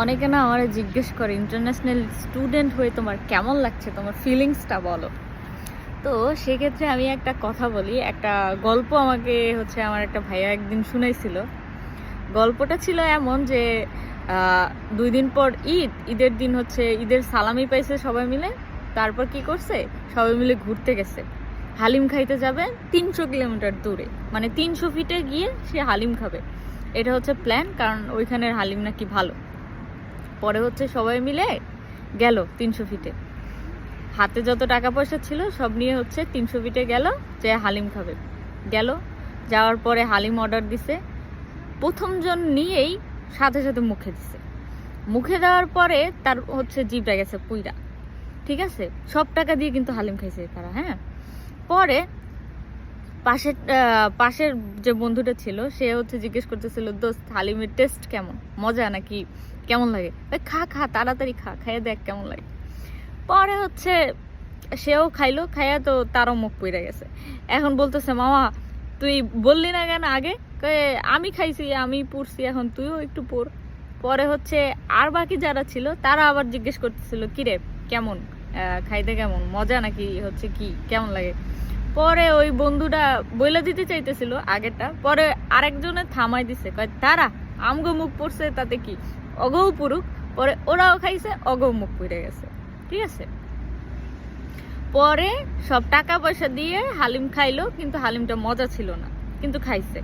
অনেকে না আমারে জিজ্ঞেস করে ইন্টারন্যাশনাল স্টুডেন্ট হয়ে তোমার কেমন লাগছে, তোমার ফিলিংসটা বলো। তো সেক্ষেত্রে আমি একটা কথা বলি, একটা গল্প আমাকে আমার একটা ভাইয়া একদিন শুনাইছিল। গল্পটা ছিল এমন যে 2 দিন পর ঈদের দিন ঈদের সালামি পাইছে সবাই মিলে। তারপর কি করছে, সবাই মিলে ঘুরতে গেছে, হালিম খাইতে যাবে 300 কিলোমিটার দূরে, মানে 300 ফিটে গিয়ে সে হালিম খাবে। এটা প্ল্যান, কারণ ওইখানের হালিম নাকি ভালো। পরে সবাই মিলে গেল 300 ফিটে, হাতে যত টাকা পয়সা ছিল সব নিয়ে 300 ফিটে গেল, যে হালিম খাবে। গেল, যাওয়ার পরে হালিম অর্ডার দিছে। প্রথম জন নিয়েই সাথে সাথে মুখে দিছে। মুখে দেওয়ার পরে তার জিভটা গেছে পুইরা, ঠিক আছে। সব টাকা দিয়ে কিন্তু হালিম খাইছে তারা, হ্যাঁ। পরে পাশের যে বন্ধুটা ছিল সে জিজ্ঞেস করতেছিল, দোস্ত হালিমের টেস্ট কেমন, মজা নাকি কেমন লাগে? খা খা, তাড়াতাড়ি খা, খাইয়ে দেখ কেমন লাগে। পরে সেও খাইলো, খাইয়া তো তারও মুখ পুইরা গেছে। এখন বলতেছে, মামা তুই বললি না কেন আগে? আমি খাইছি, আমি পুড়ছি, এখন তুইও একটু পুর। পরে আর বাকি যারা ছিল তারা আবার জিজ্ঞেস করতেছিল, কিরে কেমন, খাইতে কেমন, মজা নাকি কি কেমন লাগে? পরে ওই বন্ধুটা বইলা দিতে চাইতেছিল আগেরটা, পরে আরেকজনে থামাই দিছে, তারা আমগো মুখ পড়ছে তাতে কি, অগৌ পুরুক। পরে ওরাও খাইছে, অগৌ মুখ পুড়ে গেছে, ঠিক আছে। পরে সব টাকা পয়সা দিয়ে হালিম খাইলো, কিন্তু হালিমটা মজা ছিল না, কিন্তু খাইছে।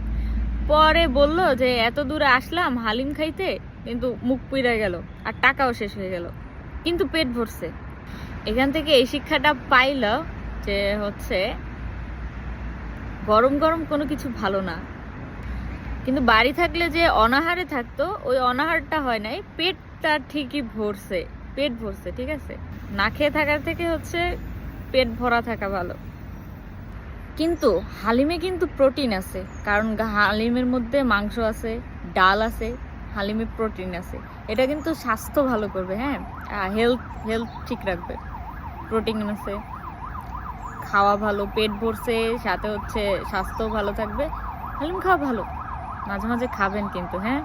পরে বললো যে এত দূরে আসলাম হালিম খাইতে, কিন্তু মুখ পুড়ে গেল আর টাকাও শেষ হয়ে গেল, কিন্তু পেট ভরছে। এখান থেকে এই শিক্ষাটা পাইল যে গরম গরম কোনো কিছু ভালো না, কিন্তু বাড়ি থাকলে যে অনাহারে থাকতো, ওই অনাহারটা হয় নাই, পেটটা ঠিকই ভরছে, পেট ভরছে, ঠিক আছে। না খেয়ে থাকার থেকে পেট ভরা থাকা ভালো। কিন্তু হালিমে কিন্তু প্রোটিন আছে, কারণ হালিমের মধ্যে মাংস আছে, ডাল আছে, হালিমে প্রোটিন আছে। এটা কিন্তু স্বাস্থ্য ভালো করবে, হ্যাঁ, হেলথ ঠিক রাখবে। প্রোটিন আছে, খাওয়া ভালো, পেট ভরছে, সাথে স্বাস্থ্য ভালো থাকবে। হালিম খাওয়া ভালো, মাঝে মাঝে খাবেন কিন্তু, হ্যাঁ।